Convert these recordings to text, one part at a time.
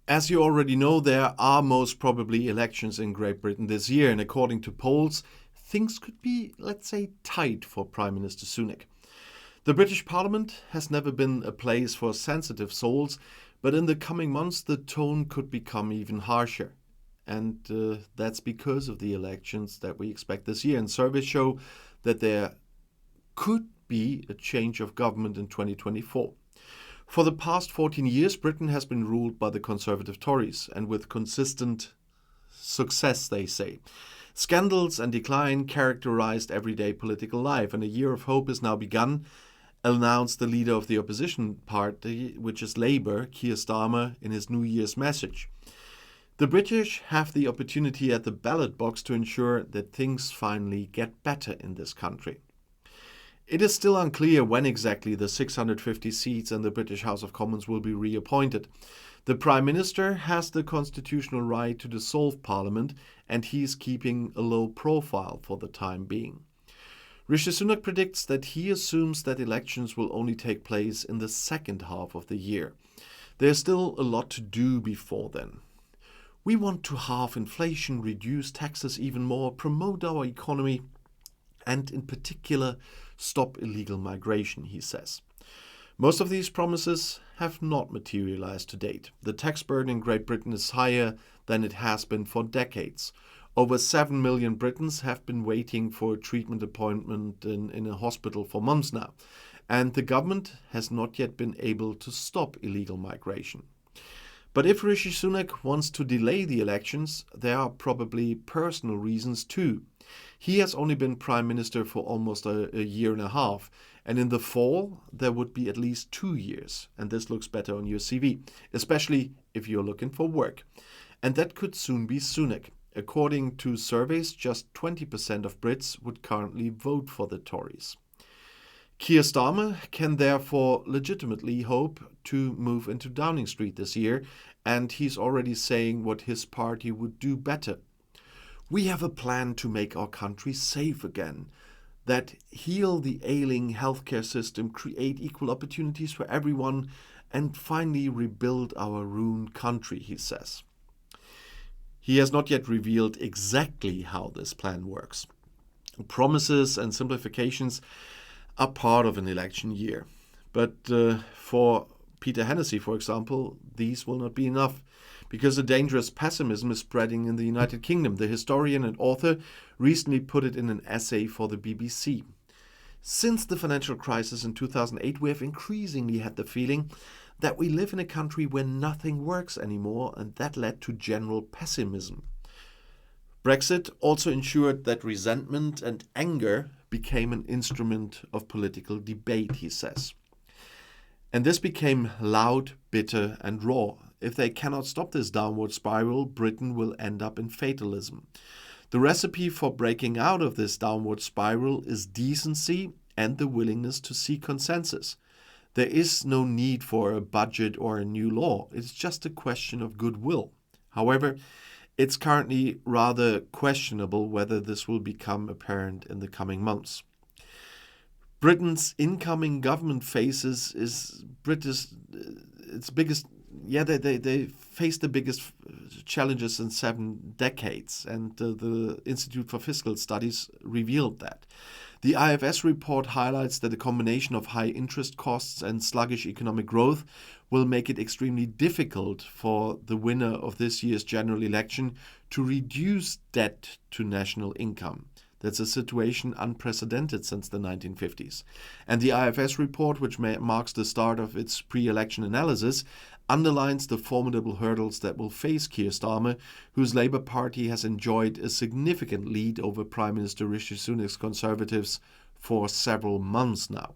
As you already know, there are most probably elections in Great Britain this year, and according to polls, things could be, let's say, tight for Prime Minister Sunak. The British Parliament has never been a place for sensitive souls, but in the coming months the tone could become even harsher. And that's because of the elections that we expect this year. And surveys show that there could be a change of government in 2024. For the past 14 years, Britain has been ruled by the Conservative Tories, and with consistent success, they say. Scandals and decline characterized everyday political life, and a year of hope has now begun, announced the leader of the opposition party, which is Labour, Keir Starmer, in his New Year's message. The British have the opportunity at the ballot box to ensure that things finally get better in this country. It is still unclear when exactly the 650 seats in the British House of Commons will be reappointed. The Prime Minister has the constitutional right to dissolve Parliament, and he is keeping a low profile for the time being. Rishi Sunak predicts that he assumes that elections will only take place in the second half of the year. There's still a lot to do before then. We want to halve inflation, reduce taxes even more, promote our economy, and in particular, stop illegal migration, he says. Most of these promises have not materialized to date. The tax burden in Great Britain is higher than it has been for decades. Over 7 million Britons have been waiting for a treatment appointment in a hospital for months now, and the government has not yet been able to stop illegal migration. But if Rishi Sunak wants to delay the elections, there are probably personal reasons too. He has only been Prime Minister for almost a year and a half, and in the fall there would be at least 2 years, and this looks better on your CV, especially if you're looking for work. And that could soon be Sunak. According to surveys, just 20% of Brits would currently vote for the Tories. Keir Starmer can therefore legitimately hope to move into Downing Street this year, and he's already saying what his party would do better. We have a plan to make our country safe again, that heal the ailing healthcare system, create equal opportunities for everyone, and finally rebuild our ruined country, he says. He has not yet revealed exactly how this plan works. Promises and simplifications are part of an election year. But for Peter Hennessy, for example, these will not be enough, because a dangerous pessimism is spreading in the United Kingdom. The historian and author recently put it in an essay for the BBC. Since the financial crisis in 2008, we have increasingly had the feeling that we live in a country where nothing works anymore, and that led to general pessimism. Brexit also ensured that resentment and anger became an instrument of political debate, he says. And this became loud, bitter, and raw. If they cannot stop this downward spiral, Britain will end up in fatalism. The recipe for breaking out of this downward spiral is decency and the willingness to seek consensus. There is no need for a budget or a new law. It's just a question of goodwill. However, it's currently rather questionable whether this will become apparent in the coming months. Britain's incoming government faces its biggest. They face the biggest challenges in 7 decades, and the Institute for Fiscal Studies revealed that. The IFS report highlights that a combination of high interest costs and sluggish economic growth will make it extremely difficult for the winner of this year's general election to reduce debt to national income. That's a situation unprecedented since the 1950s. And the IFS report, which marks the start of its pre-election analysis, underlines the formidable hurdles that will face Keir Starmer, whose Labour Party has enjoyed a significant lead over Prime Minister Rishi Sunak's Conservatives for several months now.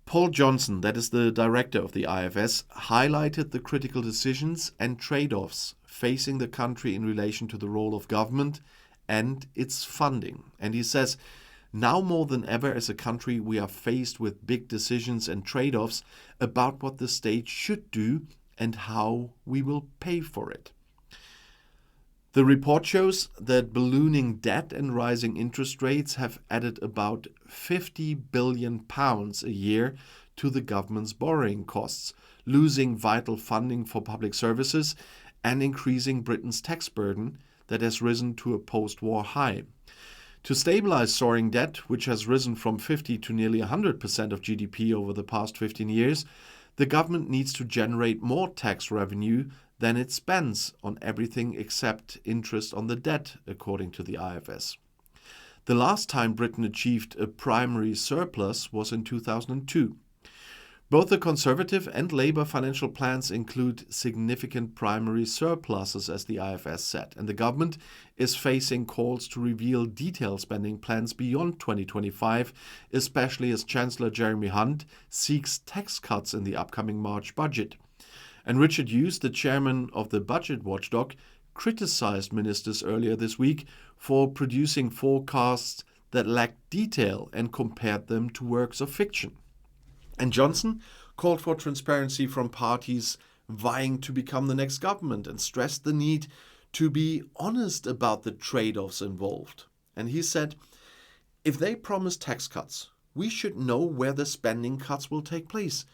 Paul Johnson, that is the director of the IFS, highlighted the critical decisions and trade-offs facing the country in relation to the role of government and its funding. And he says, now more than ever as a country, we are faced with big decisions and trade-offs about what the state should do and how we will pay for it. The report shows that ballooning debt and rising interest rates have added about £50 billion a year to the government's borrowing costs, losing vital funding for public services, and increasing Britain's tax burden that has risen to a post-war high. To stabilize soaring debt, which has risen from 50 to nearly 100% of GDP over the past 15 years, the government needs to generate more tax revenue than it spends on everything except interest on the debt, according to the IFS. The last time Britain achieved a primary surplus was in 2002. Both the Conservative and Labour financial plans include significant primary surpluses, as the IFS said, and the government is facing calls to reveal detailed spending plans beyond 2025, especially as Chancellor Jeremy Hunt seeks tax cuts in the upcoming March budget. And Richard Hughes, the chairman of the budget watchdog, criticized ministers earlier this week for producing forecasts that lacked detail and compared them to works of fiction. And Johnson called for transparency from parties vying to become the next government and stressed the need to be honest about the trade-offs involved. And he said, if they promise tax cuts, we should know where the spending cuts will take place.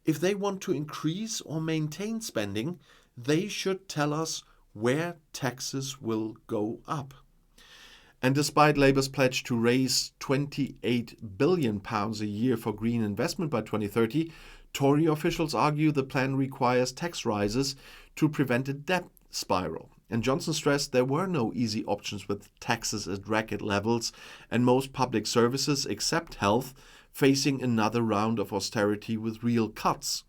If they want to increase or maintain spending, they should tell us where taxes will go up. And despite Labour's pledge to raise £28 billion a year for green investment by 2030, Tory officials argue the plan requires tax rises to prevent a debt spiral. And Johnson stressed there were no easy options with taxes at record levels and most public services, except health, facing another round of austerity with real cuts.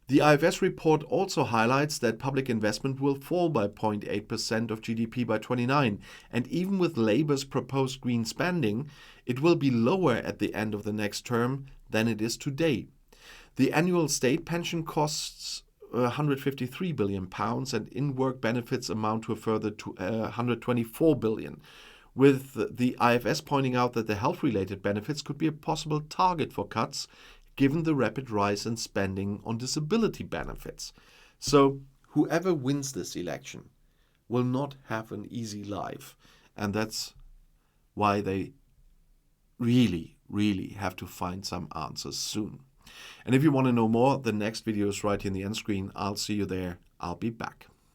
The IFS report also highlights that public investment will fall by 0.8% of GDP by 2029, and even with Labour's proposed green spending, it will be lower at the end of the next term than it is today. The annual state pension costs £153 billion, and in-work benefits amount to a further £124 billion, with the IFS pointing out that the health-related benefits could be a possible target for cuts, given the rapid rise in spending on disability benefits. So whoever wins this election will not have an easy life. And that's why they really have to find some answers soon. And if you want to know more, the next video is right here in the end screen. I'll see you there. I'll be back.